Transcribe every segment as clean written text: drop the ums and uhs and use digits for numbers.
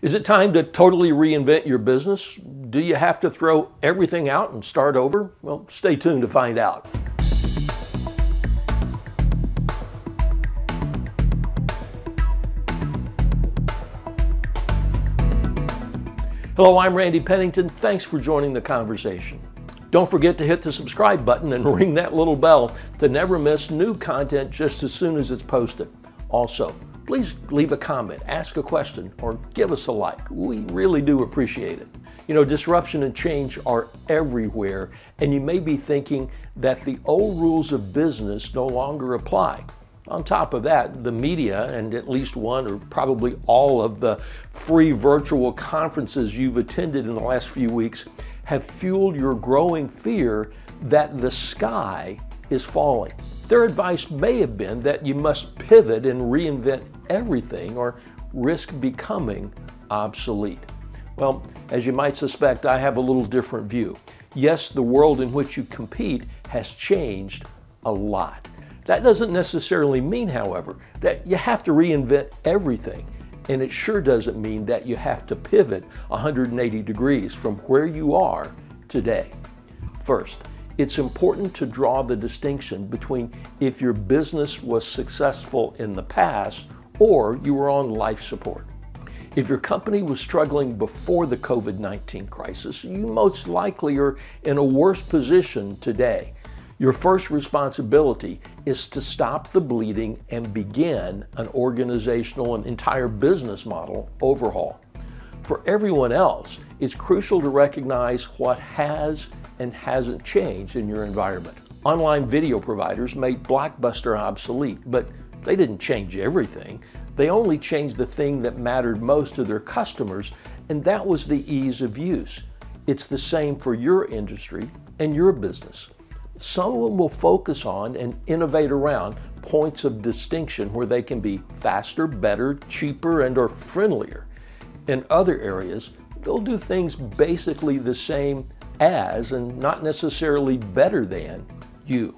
Is it time to totally reinvent your business? Do you have to throw everything out and start over? Well, stay tuned to find out. Hello, I'm Randy Pennington. Thanks for joining the conversation. Don't forget to hit the subscribe button and ring that little bell to never miss new content just as soon as it's posted. Also, please leave a comment, ask a question, or give us a like. We really do appreciate it. You know, disruption and change are everywhere, and you may be thinking that the old rules of business no longer apply. On top of that, the media and at least one or probably all of the free virtual conferences you've attended in the last few weeks have fueled your growing fear that the sky is falling. Their advice may have been that you must pivot and reinvent everything or risk becoming obsolete. Well, as you might suspect, I have a little different view. Yes, the world in which you compete has changed a lot. That doesn't necessarily mean, however, that you have to reinvent everything. And it sure doesn't mean that you have to pivot 180 degrees from where you are today. First, it's important to draw the distinction between if your business was successful in the past or you were on life support. If your company was struggling before the COVID-19 crisis, you most likely are in a worse position today. Your first responsibility is to stop the bleeding and begin an organizational and entire business model overhaul. For everyone else, it's crucial to recognize what has and hasn't changed in your environment. Online video providers made Blockbuster obsolete, but they didn't change everything. They only changed the thing that mattered most to their customers, and that was the ease of use. It's the same for your industry and your business. Someone will focus on and innovate around points of distinction where they can be faster, better, cheaper, and/or friendlier. In other areas, they'll do things basically the same as and not necessarily better than you.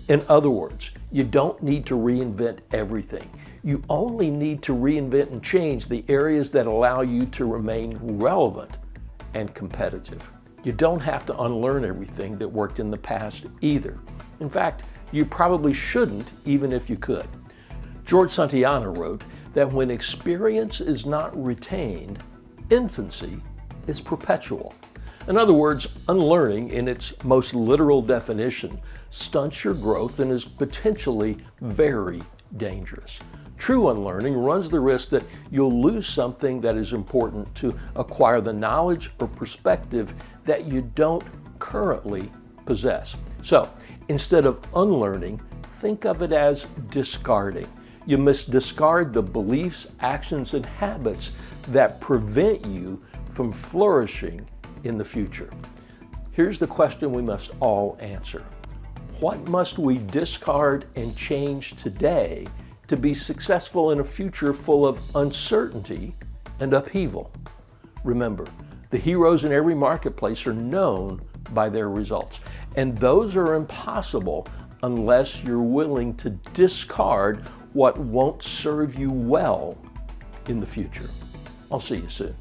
In other words, you don't need to reinvent everything. You only need to reinvent and change the areas that allow you to remain relevant and competitive. You don't have to unlearn everything that worked in the past either. In fact, you probably shouldn't, even if you could. George Santayana wrote that when experience is not retained, infancy is perpetual. In other words, unlearning in its most literal definition stunts your growth and is potentially very dangerous. True unlearning runs the risk that you'll lose something that is important to acquire the knowledge or perspective that you don't currently possess. So instead of unlearning, think of it as discarding. You must discard the beliefs, actions, and habits that prevent you from flourishing in the future. Here's the question we must all answer. What must we discard and change today to be successful in a future full of uncertainty and upheaval? Remember, the heroes in every marketplace are known by their results, and those are impossible unless you're willing to discard what won't serve you well in the future. I'll see you soon.